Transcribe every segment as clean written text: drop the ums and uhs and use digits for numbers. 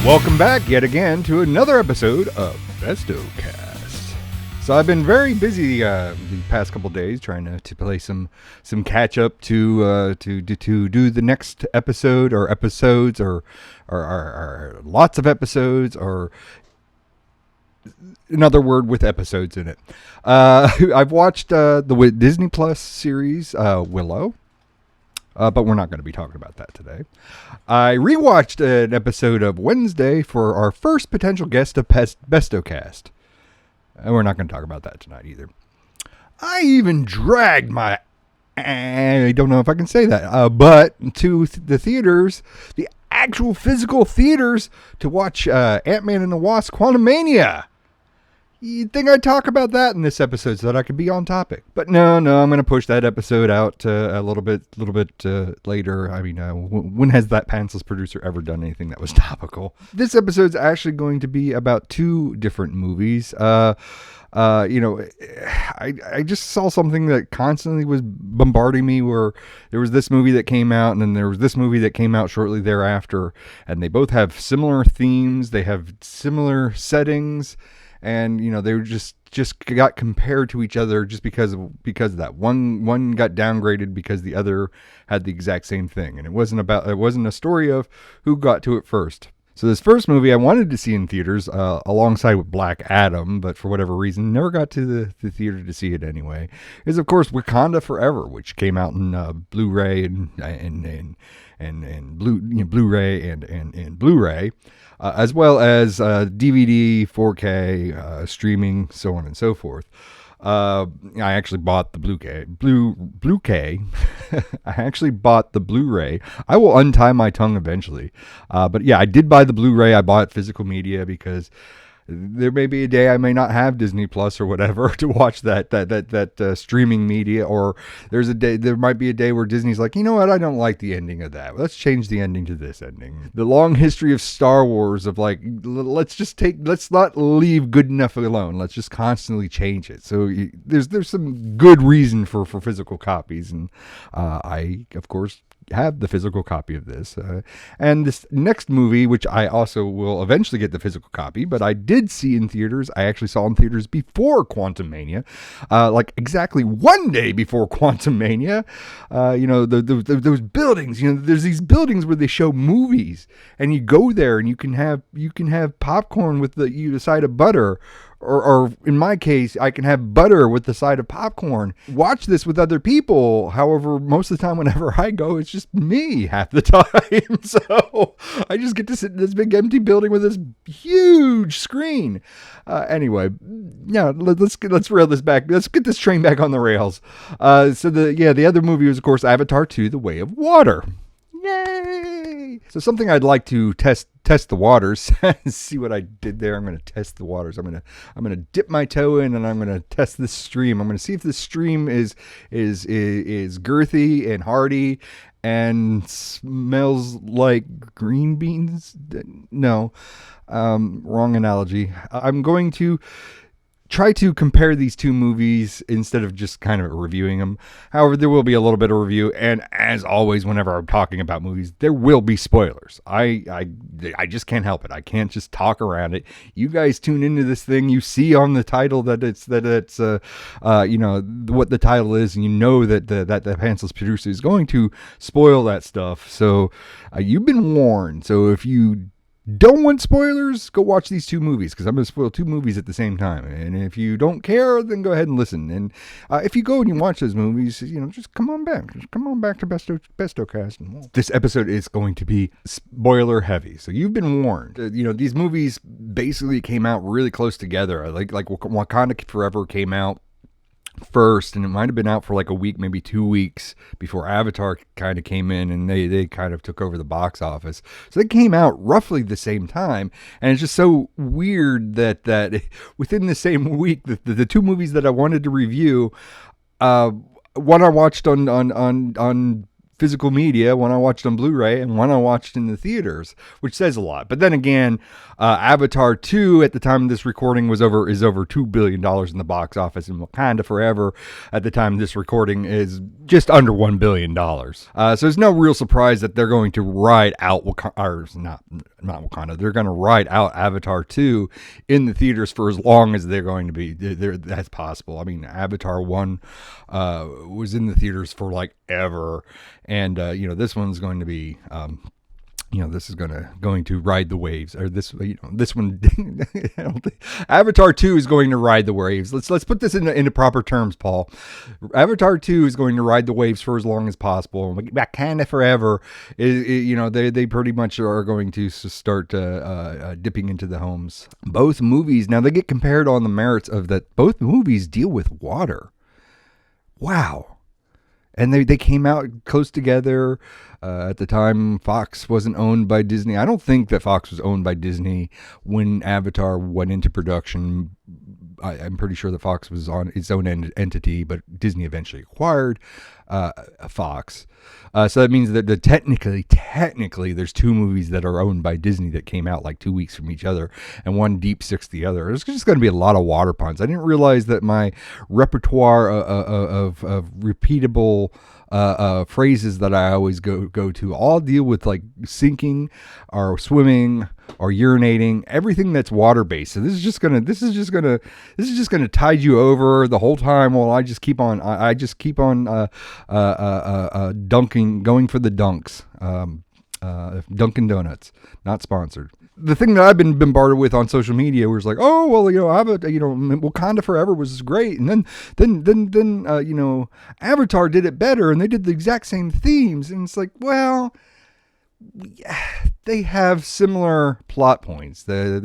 Welcome back yet again to another episode of BestowCast. So I've been very busy the past couple days trying to play some catch up to do the next episode or episodes or lots of episodes or another word with episodes in it. I've watched the Disney Plus series Willow. But we're not going to be talking about that today. I rewatched an episode of Wednesday for our first potential guest of BestowCast. And we're not going to talk about that tonight either. I even dragged my... I don't know if I can say that. But to the theaters, the actual physical theaters, to watch Ant-Man and the Wasp: Quantumania. You'd think I'd talk about that in this episode so that I could be on topic. But no, I'm going to push that episode out a little bit later. I mean, when has that Pantsless Producer ever done anything that was topical? This episode's actually going to be about two different movies. I just saw something that constantly was bombarding me, where there was this movie that came out and then there was this movie that came out shortly thereafter. And they both have similar themes. They have similar settings. And, they were just got compared to each other just because of that. One got downgraded because the other had the exact same thing. And it wasn't a story of who got to it first. So this first movie I wanted to see in theaters alongside with Black Adam, but for whatever reason never got to the theater to see it anyway, is of course Wakanda Forever, which came out in Blu-ray and Blu-ray and Blu-ray. As well as DVD, 4K, streaming, so on and so forth. I actually bought the Blu-ray. I actually bought the Blu-ray. I will untie my tongue eventually. But yeah, I did buy the Blu-ray. I bought physical media because there may be a day I may not have Disney Plus or whatever to watch that streaming media, or there might be a day where Disney's like, you know what, I don't like the ending of that. Let's change the ending to this ending. The long history of Star Wars of like, let's not leave good enough alone. Let's just constantly change it. So there's some good reason for physical copies, and I of course have the physical copy of this, and this next movie, which I also will eventually get the physical copy, but I did see in theaters. I actually saw in theaters before Quantumania, like exactly one day before Quantumania. Those buildings. There's these buildings where they show movies, and you go there and you can have popcorn with the side of butter. Or in my case, I can have butter with the side of popcorn. Watch this with other people. However, most of the time whenever I go, it's just me half the time. So I just get to sit in this big empty building with this huge screen. Anyway, yeah, let's rail this back. Let's get this train back on the rails. So the other movie was, of course, Avatar 2: The Way of Water. Yay! So something I'd like to test the waters. See what I did there. I'm going to test the waters. I'm going to dip my toe in, and I'm going to test this stream. I'm going to see if this stream is girthy and hearty and smells like green beans. No, wrong analogy. I'm going to try to compare these two movies instead of just kind of reviewing them. However, there will be a little bit of review, and as always, whenever I'm talking about movies, there will be spoilers. I just can't help it. I can't just talk around it. You guys tune into this thing, you see on the title that it's what the title is, and you know that the Pantsless Producer is going to spoil that stuff. So you've been warned. So if you don't want spoilers, go watch these two movies, because I'm going to spoil two movies at the same time. And if you don't care, then go ahead and listen. And if you go and you watch those movies, just come on back. Just come on back to BestowCast. This episode is going to be spoiler heavy, so you've been warned. These movies basically came out really close together. Like Wakanda Forever came out first, and it might have been out for like a week, maybe 2 weeks before Avatar kind of came in, and they kind of took over the box office. So they came out roughly the same time, and it's just so weird that within the same week, the two movies that I wanted to review, one I watched on physical media, one I watched on Blu-ray, and one I watched in the theaters, which says a lot. But then again, Avatar 2 at the time of this recording is over $2 billion in the box office, and Wakanda Forever at the time of this recording is just under $1 billion. So it's no real surprise that they're going to ride out not Wakanda. They're going to ride out Avatar 2 in the theaters for as long as they're going to be. That's possible. I mean, Avatar 1 was in the theaters for like ever, and this one's going to be. This is going to ride the waves, or this one. I don't think, Avatar 2 is going to ride the waves. Let's put this into proper terms, Paul. Avatar 2 is going to ride the waves for as long as possible. Wakanda Forever they pretty much are going to start dipping into the homes. Both movies now they get compared on the merits of that. Both movies deal with water. Wow. And they came out close together. At the time, Fox wasn't owned by Disney. I don't think that Fox was owned by Disney when Avatar went into production. I'm pretty sure that Fox was on its own entity, but Disney eventually acquired Fox. So that means that technically, there's two movies that are owned by Disney that came out like 2 weeks from each other, and one deep six the other. There's just going to be a lot of water puns. I didn't realize that my repertoire of repeatable phrases that I always go to all deal with like sinking or swimming or urinating, everything that's water based. So this is just gonna tide you over the whole time while I just keep on dunking, going for the dunks. Dunkin' Donuts, not sponsored. The thing that I've been bombarded with on social media was like, oh well, Wakanda Forever was great, and then Avatar did it better, and they did the exact same themes, and it's like, well, they have similar plot points. They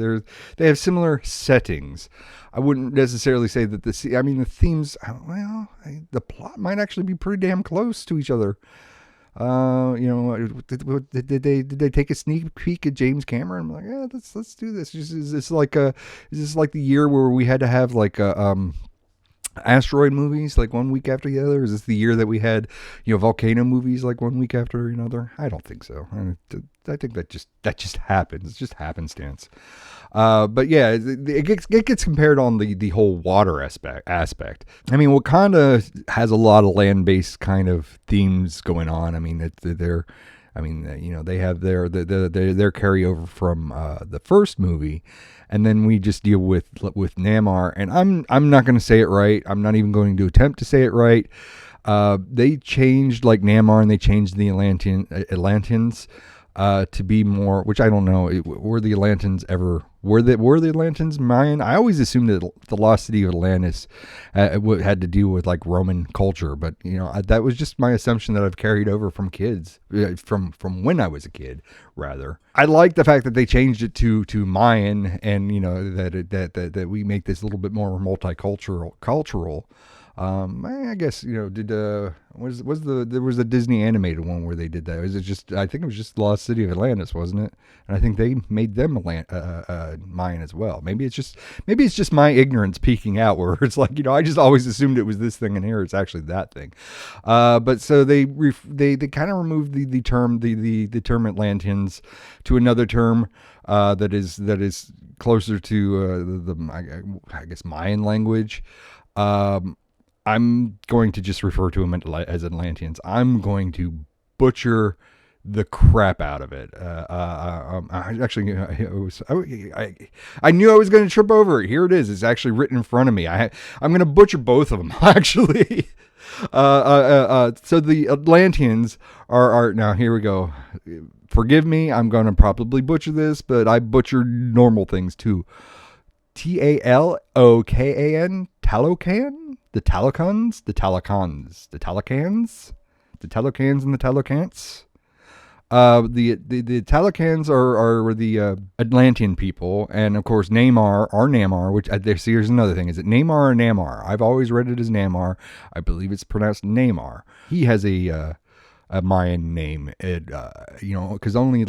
have similar settings. I wouldn't necessarily say that the themes. Well, the plot might actually be pretty damn close to each other. Did they take a sneak peek at James Cameron? I'm like, yeah, let's do this. Is this like the year where we had to have like asteroid movies like 1 week after the other? Is this the year that we had volcano movies like 1 week after another? I don't think so. I think that just happens. It's just happenstance. But yeah, it gets compared on the whole water aspect. I mean, Wakanda has a lot of land-based kind of themes going on. I mean, they have their carryover from the first movie, and then we just deal with Namor. And I'm not going to say it right. I'm not even going to attempt to say it right. They changed like Namor, and they changed the Atlanteans. To be more, which I don't know, were the Atlanteans Mayan? I always assumed that the lost city of Atlantis had to do with like Roman culture, but that was just my assumption that I've carried over from kids, from when I was a kid, rather. I like the fact that they changed it to Mayan, and that we make this a little bit more multicultural. I guess there was a Disney animated one where they did that. I think it was just Lost City of Atlantis, wasn't it? And I think they made them Mayan as well. Maybe it's just my ignorance peeking out, where it's like I just always assumed it was this thing, and here it's actually that thing. But so they kind of removed the term Atlanteans to another term that is closer to the I guess Mayan language. I'm going to just refer to them as Atlanteans. I'm going to butcher the crap out of it. I knew I was going to trip over it. Here it is. It's actually written in front of me. I'm going to butcher both of them, actually. So the Atlanteans are now, here we go. Forgive me. I'm going to probably butcher this, but I butchered normal things too. Talokan? Talocan? The Talocans and the Talocants. The Talocans are the Atlantean people, and of course Namor, which here's another thing: is it Namor or Namar? I've always read it as Namar. I believe it's pronounced Namar. He has a a Mayan name. Because only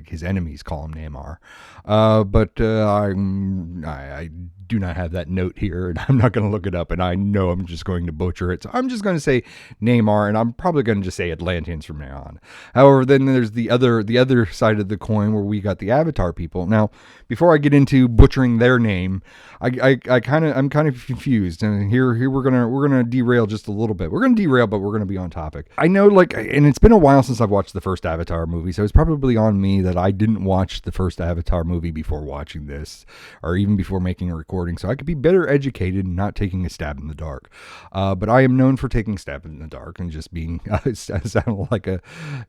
his enemies call him Namor. But I do not have that note here, and I'm not going to look it up, and I know I'm just going to butcher it. So I'm just going to say Namor, and I'm probably going to just say Atlanteans from now on. However, then there's the other side of the coin where we got the Avatar people. Now, before I get into butchering their name, I'm kind of confused, and here we're gonna derail just a little bit. We're gonna derail, but we're gonna be on topic. I know, and it's been a while since I've watched the first Avatar movie, so it's probably on me that I didn't watch the first Avatar movie before watching this, or even before making a recording, so I could be better educated and not taking a stab in the dark. But I am known for taking stab in the dark and just being sound like a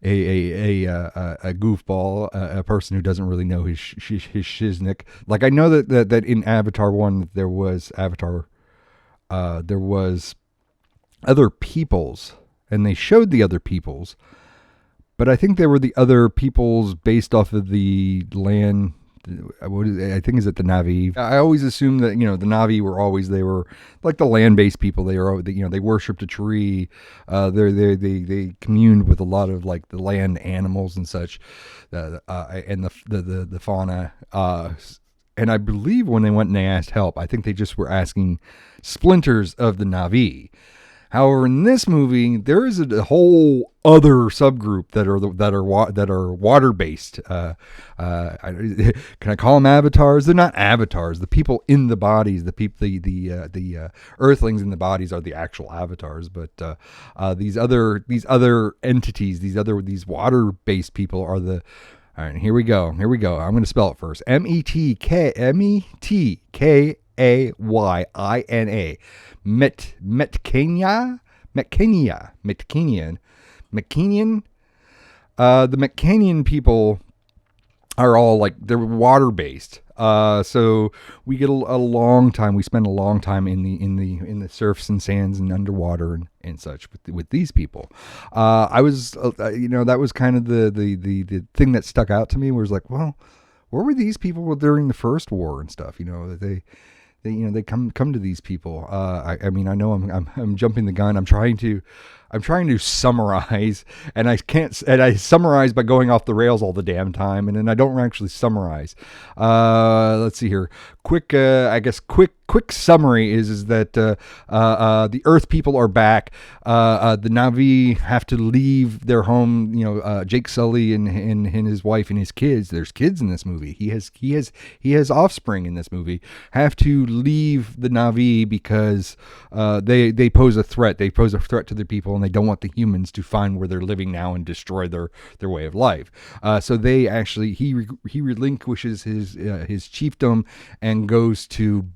goofball, a person who doesn't really know his shiznick. Like, I know that in Avatar 1 there was other peoples, and they showed the other peoples, but I think they were the other peoples based off of the land. I think is it the Na'vi? I always assumed that the Na'vi were like the land-based people. They worshipped a tree. They communed with a lot of like the land animals and such, and the fauna. And I believe when they went and they asked help, I think they just were asking splinters of the Na'vi. However, in this movie, there is a whole other subgroup that are water based. Can I call them avatars? They're not avatars. The people in the bodies, the Earthlings in the bodies are the actual avatars. But these other entities, these water based people are the. All right, here we go. I'm going to spell it first. Metkayina. Metkanian. The Metkanian people are all like, they're water based. So we get a long time. We spend a long time in the surfs and sands and underwater and such with these people. I was, that was kind of the thing that stuck out to me. Was like, well, where were these people during the first war and stuff? They come to these people. I know I'm jumping the gun. I'm trying to summarize, and I can't. And I summarize by going off the rails all the damn time, and then I don't actually summarize. Let's see here. Quick summary is that the Earth people are back. The Na'vi have to leave their home. Jake Sully and his wife and his kids. There's kids in this movie. He has offspring in this movie. Have to leave the Na'vi because they pose a threat. They pose a threat to their people, and they don't want the humans to find where they're living now and destroy their way of life. So they actually he relinquishes his chiefdom and goes to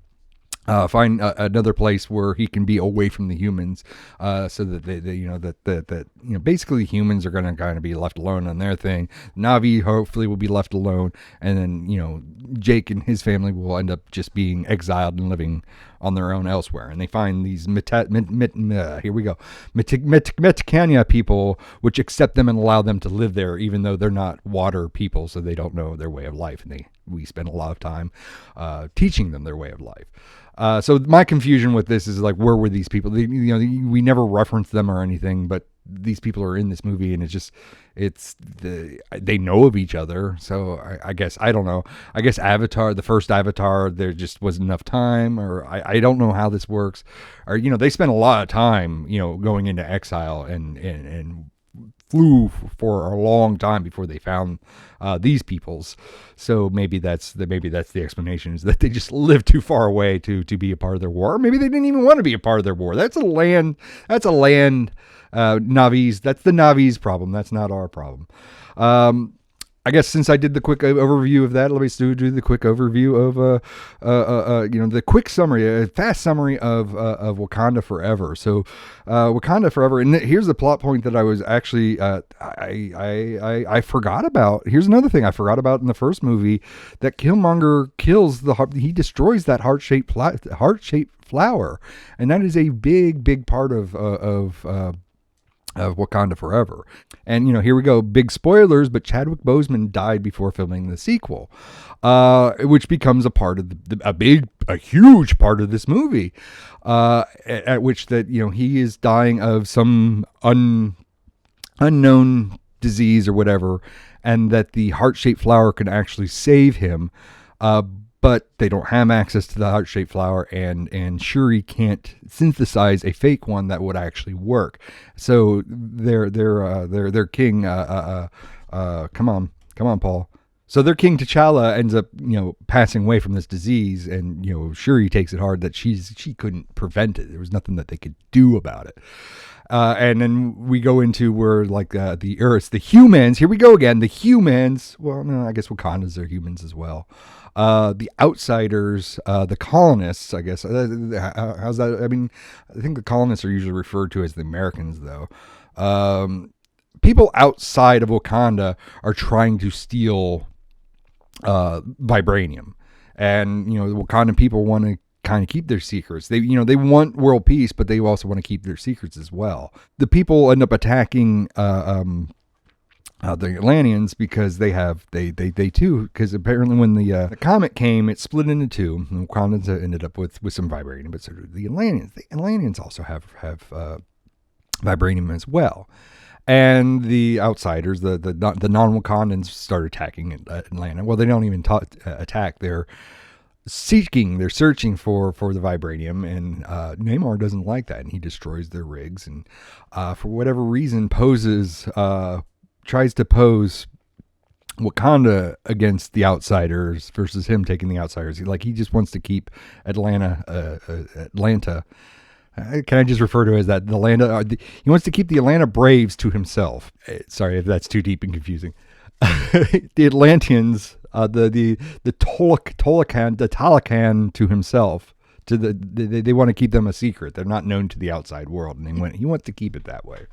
find another place where he can be away from the humans, so that basically humans are going to kind of be left alone on their thing. Na'vi hopefully will be left alone, and then Jake and his family will end up just being exiled and living on their own elsewhere. And they find these Metkania people, which accept them and allow them to live there, even though they're not water people, so they don't know their way of life, and we spend a lot of time teaching them their way of life. So my confusion with this is like, where were these people? We never reference them or anything, but these people are in this movie, and they know of each other. So I guess, I don't know. I guess the first Avatar, there just wasn't enough time, or I don't know how this works. Or, they spent a lot of time, going into exile and flew for a long time before they found these peoples. So maybe that's the explanation, is that they just lived too far away to be a part of their war. Or maybe they didn't even want to be a part of their war. That's a land Na'vis. That's the Na'vis' problem. That's not our problem. I guess since I did the quick overview of that, let me do the quick overview of the quick summary, a fast summary of Wakanda Forever. So Wakanda Forever, and here's the plot point that I was actually I forgot about. Here's another thing I forgot about in the first movie, that Killmonger he destroys that heart-shaped flower, and that is a big part of Wakanda Forever. And here we go, big spoilers, but Chadwick Boseman died before filming the sequel, which becomes a part of a huge part of this movie, at which that he is dying of some unknown disease or whatever, and that the heart-shaped flower can actually save him. But they don't have access to the heart-shaped flower, and Shuri can't synthesize a fake one that would actually work. So their king, come on, Paul. So their king T'Challa ends up, passing away from this disease, and Shuri takes it hard that she couldn't prevent it. There was nothing that they could do about it. And then we go into where the Earths, the humans. Here we go again. The humans. Well, no, I guess Wakandas are humans as well. The outsiders, the colonists. I guess. How's that? I mean, I think the colonists are usually referred to as the Americans, though. People outside of Wakanda are trying to steal vibranium, and the Wakandan people want to kind of keep their secrets. They want world peace, but they also want to keep their secrets as well. The people end up attacking the Atlanteans because they too, because apparently when the comet came, it split into two. And Wakandans ended up with some vibranium, but so did the Atlanteans. The Atlanteans also have vibranium as well. And the outsiders, the non-Wakandans, start attacking Atlanta. Well, they don't even attack. They're searching for the vibranium, and Namor doesn't like that, and he destroys their rigs, and for whatever reason tries to pose Wakanda against the outsiders versus him taking the outsiders. He just wants to keep Atlanta. Can I just refer to it as that? He wants to keep the Atlanta Braves to himself. Sorry if that's too deep and confusing. The Atlanteans, the Talokan to himself. They want to keep them a secret. They're not known to the outside world, and he wants to keep it that way.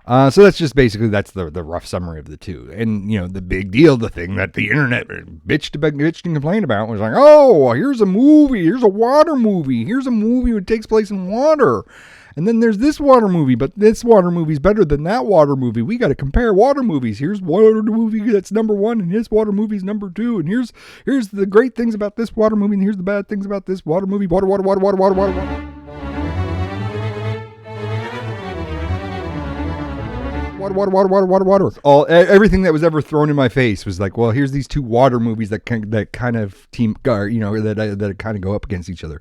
So that's just basically the rough summary of the two. And the big deal, the thing that the internet bitched and complained about was like, oh, here's a movie, here's a water movie, here's a movie that takes place in water. And then there's this water movie, but this water movie's better than that water movie. We got to compare water movies. Here's water movie that's number one, and this water movie's number two. And here's the great things about this water movie, and here's the bad things about this water movie. Water. Water. Everything that was ever thrown in my face was like, well, here's these two water movies that kind of team, that kind of go up against each other.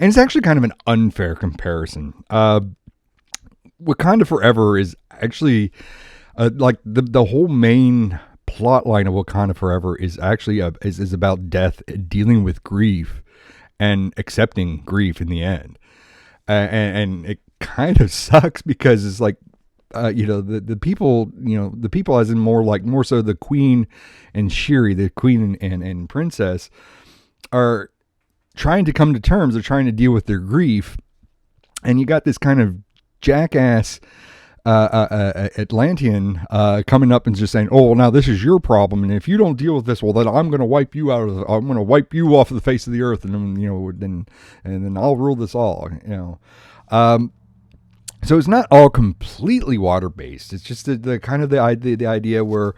And it's actually kind of an unfair comparison. Wakanda Forever is actually the whole main plot line of Wakanda Forever is actually is about death, dealing with grief, and accepting grief in the end. And it kind of sucks because it's like, the people as in more so the queen and Shuri, the queen and princess, are trying to come to terms. They're trying to deal with their grief, and you got this kind of jackass Atlantean coming up and just saying, oh, well, now this is your problem, and if you don't deal with this, well, then I'm going to wipe you off of the face of the earth, and then I'll rule this all. So it's not all completely water based. It's just the kind of the idea where,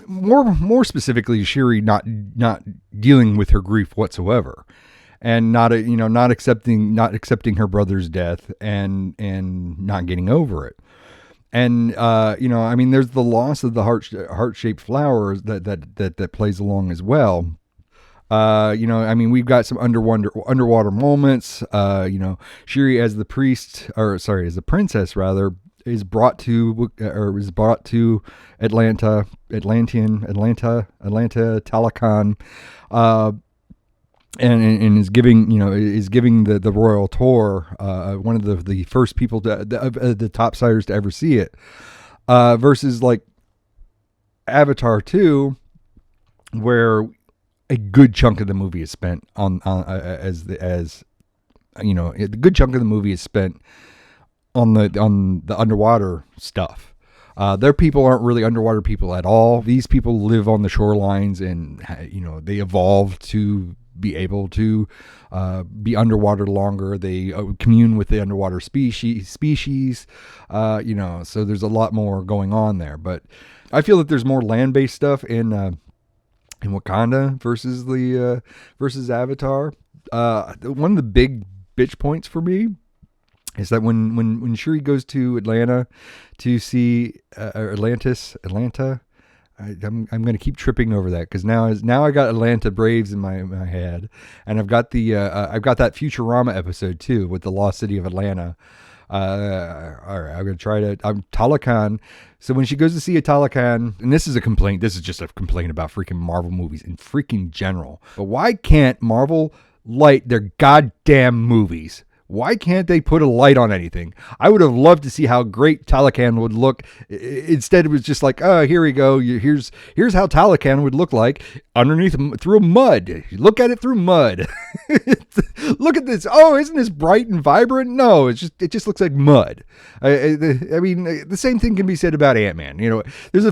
more specifically, Shuri not dealing with her grief whatsoever, and not accepting her brother's death and not getting over it. And there's the loss of the heart-shaped flowers that plays along as well. We've got some underwater moments. Shuri as the princess rather, is brought to Atlanta, Talokan, and is giving the royal tour. One of the first people the topsiders to ever see it. Versus like Avatar 2, where a good chunk of the movie is spent a good chunk of the movie is spent on the underwater stuff. Their people aren't really underwater people at all. These people live on the shorelines, and they evolved to be able to be underwater longer. They commune with the underwater species. So there's a lot more going on there. But I feel that there's more land-based stuff in Wakanda versus Avatar. One of the big bitch points for me is that when Shuri goes to Atlanta to see Atlanta. I'm going to keep tripping over that because now I got Atlanta Braves in my head, and I've got that Futurama episode too with the lost city of Atlanta. All right, I'm going to try to. I'm Talokan. So when she goes to see a Talokan, and this is a complaint. This is just a complaint about freaking Marvel movies in freaking general. But why can't Marvel light their goddamn movies? Why can't they put a light on anything? I would have loved to see how great Talokan would look. Instead, it was just like, oh, here we go. Here's how Talokan would look like underneath through mud. Look at it through mud. Look at this. Oh, isn't this bright and vibrant? No, it just looks like mud. I mean, the same thing can be said about Ant-Man. You know, there's a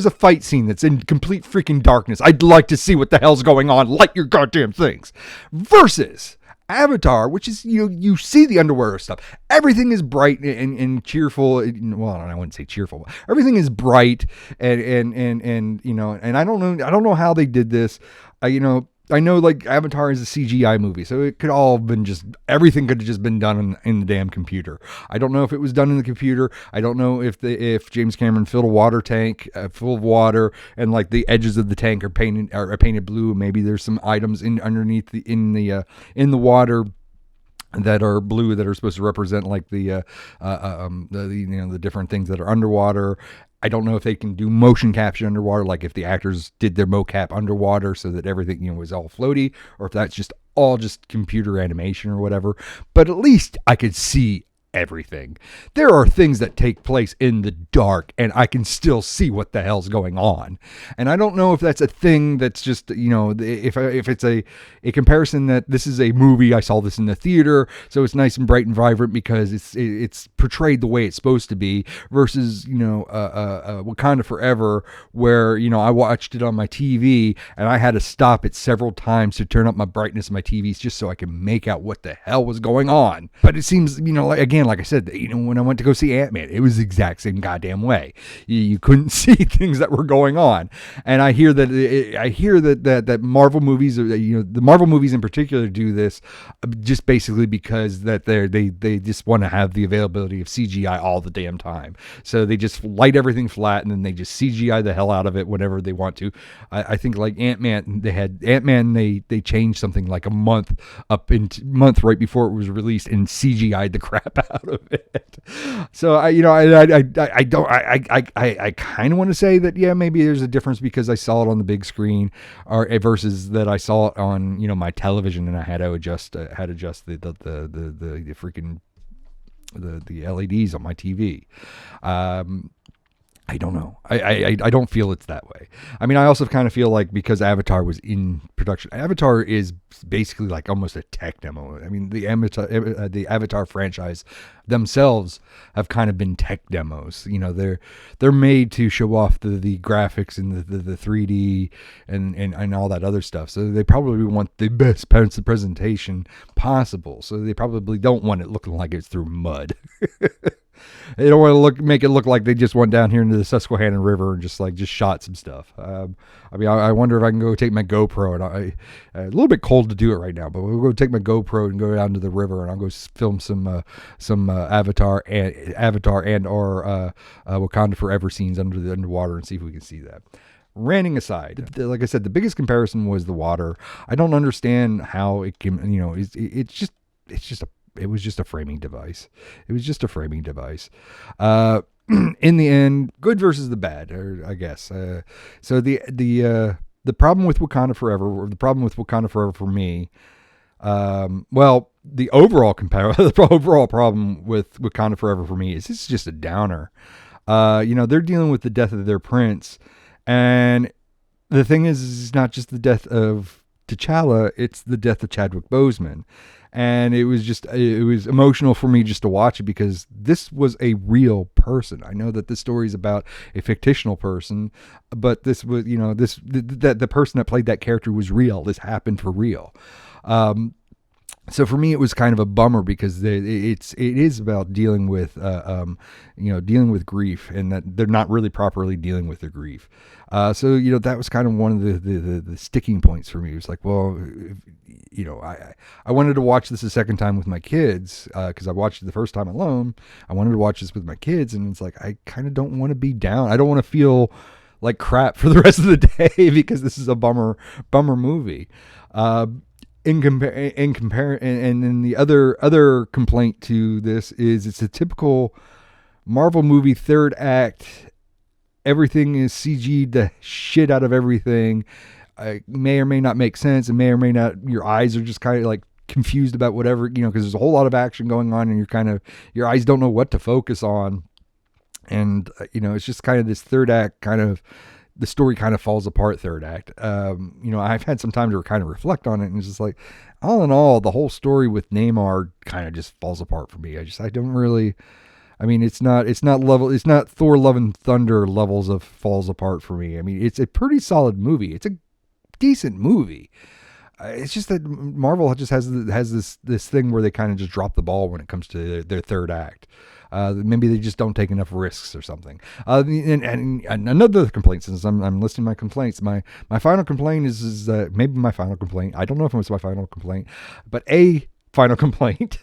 fight scene that's in complete freaking darkness. I'd like to see what the hell's going on. Light your goddamn things. Versus Avatar, which is, you see the underwear stuff. Everything is bright and cheerful. Well, I wouldn't say cheerful, but everything is bright and I don't know how they did this. I know like Avatar is a CGI movie, so it could all have been everything could have just been done in the damn computer. I don't know if it was done in the computer. I don't know if James Cameron filled a water tank full of water and like the edges of the tank are painted blue. Maybe there's some items underneath in the water that are blue that are supposed to represent like the different things that are underwater. I don't know if they can do motion capture underwater, like if the actors did their mocap underwater so that everything, was all floaty, or if that's just all just computer animation or whatever. But at least I could see everything. There are things that take place in the dark and I can still see what the hell's going on. And I don't know if that's a thing that's just, if it's a comparison that this is a movie, I saw this in the theater, so it's nice and bright and vibrant because it's portrayed the way it's supposed to be, versus, Wakanda Forever, where, I watched it on my TV and I had to stop it several times to turn up my brightness of my TVs just so I could make out what the hell was going on. But it seems, again, like I said, when I went to go see Ant-Man, it was the exact same goddamn way. You couldn't see things that were going on. And I hear that Marvel movies, the Marvel movies in particular, do this just basically because that they just want to have the availability of CGI all the damn time. So they just light everything flat and then they just CGI the hell out of it whenever they want to. I think like Ant-Man, they changed something like a month right before it was released and CGI'd the crap out of it. So I kind of want to say that, yeah, maybe there's a difference because I saw it on the big screen or versus that I saw it on, my television and I had to adjust the freaking the LEDs on my TV. I don't know. I don't feel it's that way. I mean, I also kind of feel like because Avatar was in production, Avatar is basically like almost a tech demo. I mean, the Avatar franchise themselves have kind of been tech demos. They're made to show off the graphics and the 3D and all that other stuff. So they probably want the best presentation possible. So they probably don't want it looking like it's through mud. They don't want to make it look like they just went down here into the Susquehanna River and just shot some stuff. I wonder if I can go take my GoPro and a little bit cold to do it right now, but we'll go take my GoPro and go down to the river and I'll go film some Avatar and or Wakanda Forever scenes underwater and see if we can see that. Ranting aside, like I said, the biggest comparison was the water. I don't understand how it can. It was just a framing device. It was just a framing device. In the end, good versus the bad, I guess. So the problem with Wakanda Forever, or the problem with Wakanda Forever for me, the overall problem with Wakanda Forever for me is it's just a downer. They're dealing with the death of their prince, and the thing is it's not just the death of T'Challa, it's the death of Chadwick Boseman. And it was emotional for me just to watch it because this was a real person. I know that this story is about a fictional person, but this was, the person that played that character was real. This happened for real. So for me, it was kind of a bummer because it is about dealing with dealing with grief, and that they're not really properly dealing with their grief. So that was kind of one of the sticking points for me. It was like, well, I wanted to watch this a second time with my kids because I watched it the first time alone. I wanted to watch this with my kids, and it's like I kind of don't want to be down. I don't want to feel like crap for the rest of the day because this is a bummer movie. And then the other complaint to this is it's a typical Marvel movie third act. Everything is CG'd the shit out of everything. May or may not make sense, and may or may not. Your eyes are just kind of like confused about whatever, because there's a whole lot of action going on, and your eyes don't know what to focus on. And it's just kind of this third act kind of. The story kind of falls apart third act. I've had some time to kind of reflect on it, and it's just like, all in all, the whole story with Namor kind of just falls apart for me. I don't really, it's not Thor Love and Thunder levels of falls apart for me. It's a pretty solid movie. It's a decent movie. It's just that Marvel just has this thing where they kind of just drop the ball when it comes to their third act. Maybe they just don't take enough risks or something. And another complaint, since I'm listing my complaints, my final complaint is maybe my final complaint. I don't know if it was my final complaint, but a final complaint.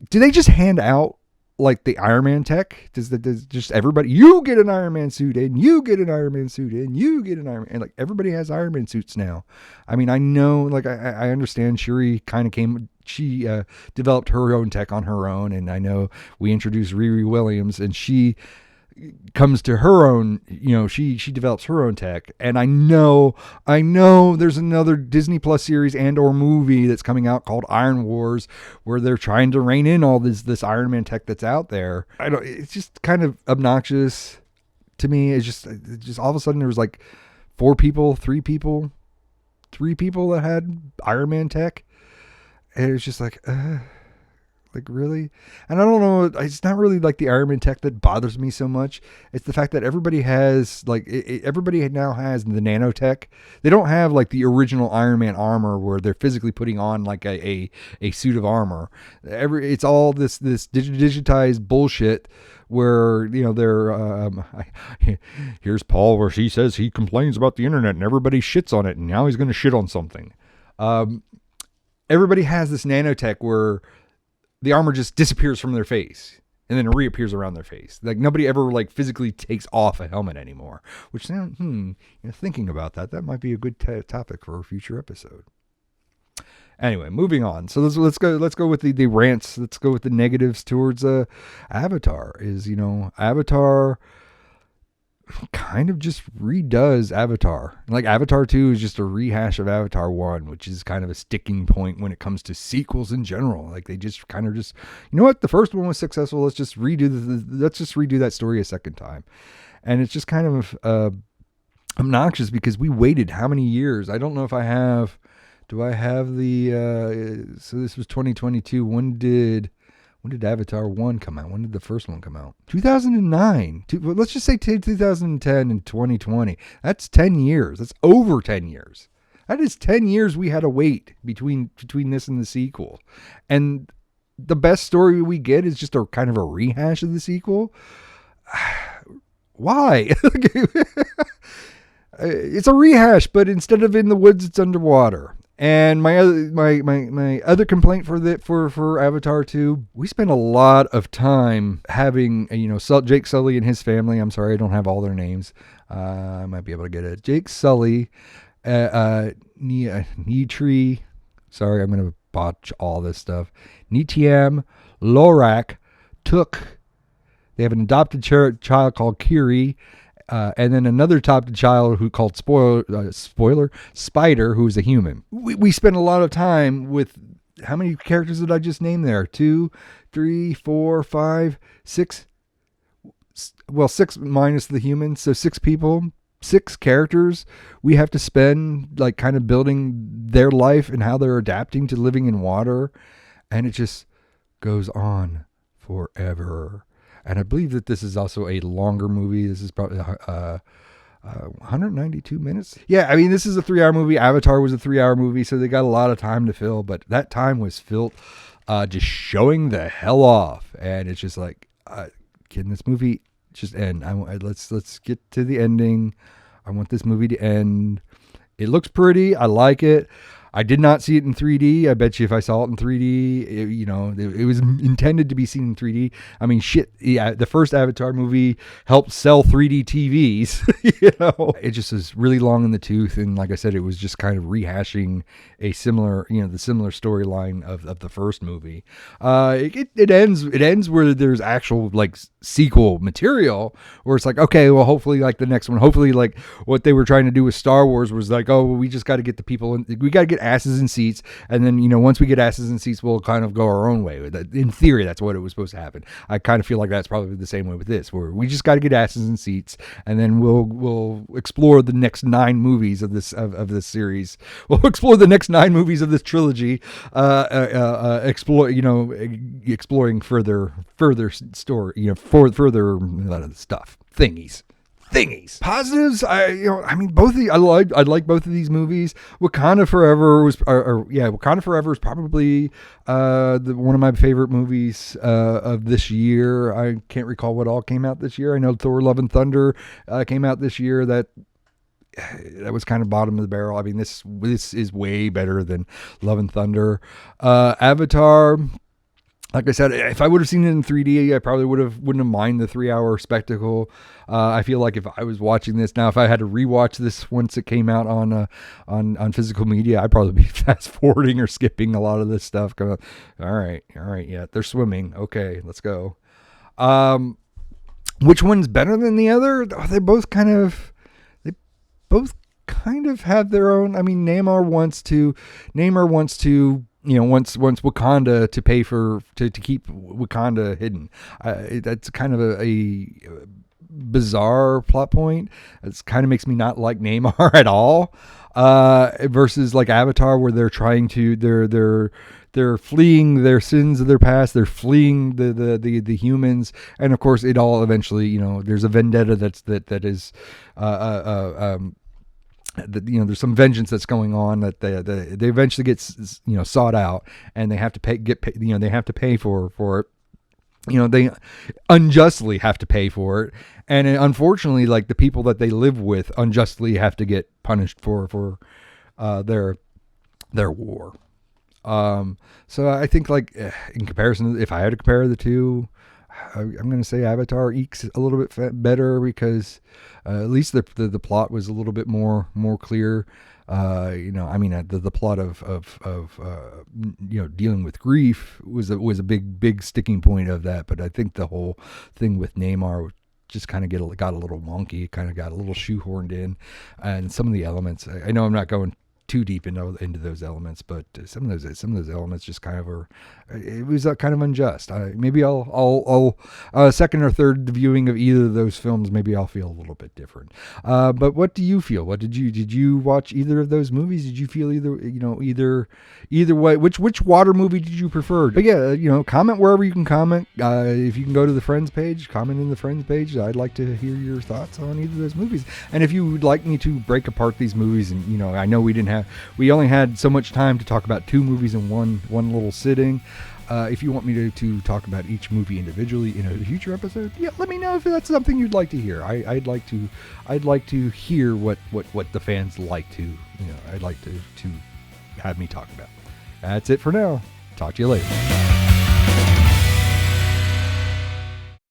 Do they just hand out like the Iron Man tech? Does just everybody, you get an Iron Man suit and you get an Iron Man suit and you get an Iron Man, and like everybody has Iron Man suits now. I know, like I understand Shuri kind of she developed her own tech on her own, and I know we introduced Riri Williams, and she comes to her own, she develops her own tech, and I know there's another Disney Plus series and or movie that's coming out called Iron Wars, where they're trying to rein in all this Iron Man tech that's out there. It's just kind of obnoxious to me. It's just all of a sudden there was like three people that had Iron Man tech. And it was just like really? And I don't know, it's not really like the Iron Man tech that bothers me so much. It's the fact that everybody has, like, everybody now has the nanotech. They don't have, like, the original Iron Man armor where they're physically putting on, like, a suit of armor. It's all this digitized bullshit where, they're, here's Paul where she says he complains about the internet and everybody shits on it, and now he's going to shit on something. Everybody has this nanotech where the armor just disappears from their face and then it reappears around their face. Like nobody ever like physically takes off a helmet anymore. Which now, thinking about that might be a good topic for a future episode. Anyway, moving on. So let's go with the rants. Let's go with the negatives towards Avatar. Avatar kind of just redoes Avatar. Like Avatar 2 is just a rehash of Avatar 1, which is kind of a sticking point when it comes to sequels in general. Like they just kind of just, the first one was successful. Let's just redo that story a second time. And it's just kind of obnoxious because we waited how many years? I don't know if I have. Do I have the? So this was 2022. When did Avatar 1 come out? When did the first one come out? 2009. Let's just say 2010 and 2020. That's 10 years. That's over 10 years. That is 10 years we had to wait between this and the sequel. And the best story we get is just a kind of a rehash of the sequel. Why? It's a rehash, but instead of in the woods, it's underwater. And my other complaint for Avatar 2, we spent a lot of time having Jake Sully and his family. I'm sorry, I don't have all their names. I might be able to get it. Jake Sully, Nitri. Sorry, I'm gonna botch all this stuff. Nitiam, Lorak, Took. They have an adopted child called Kiri. And then another adopted child called Spoiler Spider, who's a human. We spent a lot of time with, how many characters did I just name there? 2, 3, 4, 5, 6. Well, 6 minus the humans, so 6 people, 6 characters. We have to spend like kind of building their life and how they're adapting to living in water, and it just goes on forever. And I believe that this is also a longer movie. This is probably 192 minutes. Yeah, I mean, this is a 3-hour movie. Avatar was a 3-hour movie, so they got a lot of time to fill, but that time was filled just showing the hell off. And it's just like, can this movie just end? Let's get to the ending. I want this movie to end. It looks pretty. I like it. I did not see it in 3D. I bet you if I saw it in 3D, it was intended to be seen in 3D. I mean, shit. Yeah, the first Avatar movie helped sell 3D TVs. It just was really long in the tooth, and like I said, it was just kind of rehashing a similar, the similar storyline of the first movie. It ends where there's actual like sequel material, where it's like, okay, well, hopefully like the next one, hopefully like what they were trying to do with Star Wars was like, oh, we just got to get the people in, we got to get asses in seats, and then once we get asses in seats, we'll kind of go our own way. In theory, that's what it was supposed to happen. I kind of feel like that's probably the same way with this, where we just got to get asses in seats, and then we'll explore the next 9 movies of this series. We'll explore the next 9 movies of this trilogy, exploring further story, further stuff, thingies. Positives, I like both of these movies. Wakanda Forever Wakanda Forever is probably one of my favorite movies of this year. I can't recall what all came out this year. I know Thor: Love and Thunder came out this year. That was kind of bottom of the barrel. I mean, this is way better than Love and Thunder. Avatar, like I said, if I would have seen it in 3D, I probably wouldn't have minded the 3-hour spectacle. I feel like if I was watching this now, if I had to rewatch this once it came out on physical media, I'd probably be fast forwarding or skipping a lot of this stuff. All right, yeah, they're swimming. Okay, let's go. Which one's better than the other? They both kind of have their own. I mean, Namor wants to. Wants Wakanda to pay to keep Wakanda hidden. That's kind of a bizarre plot point. It kind of makes me not like Namor at all. Versus like Avatar, where they're trying to they're fleeing their sins of their past. They're fleeing the humans, and of course, it all eventually there's a vendetta that is there's some vengeance that's going on that they eventually get sought out, and they have to they have to pay for it. They unjustly have to pay for it, and unfortunately, like the people that they live with unjustly have to get punished for their war. So I think like in comparison, if I had to compare the two, I'm going to say Avatar ekes a little bit better because at least the plot was a little bit more clear. The plot of dealing with grief was a big sticking point of that. But I think the whole thing with Namor just kind of got a little wonky, kind of got a little shoehorned in, and some of the elements. I know I'm not going too deep into those elements, but some of those elements just kind of were. It was kind of unjust. Maybe I'll second or third viewing of either of those films. Maybe I'll feel a little bit different. But what do you feel? Did you watch either of those movies? Did you feel either way? Which water movie did you prefer? But yeah, comment wherever you can comment. If you can go to the friends page, comment in the friends page. I'd like to hear your thoughts on either of those movies. And if you would like me to break apart these movies, and I know we only had so much time to talk about 2 movies in one little sitting. If you want me to talk about each movie individually in a future episode, yeah, let me know if that's something you'd like to hear. I'd like to hear what the fans like to, I'd like to have me talk about. That's it for now. Talk to you later.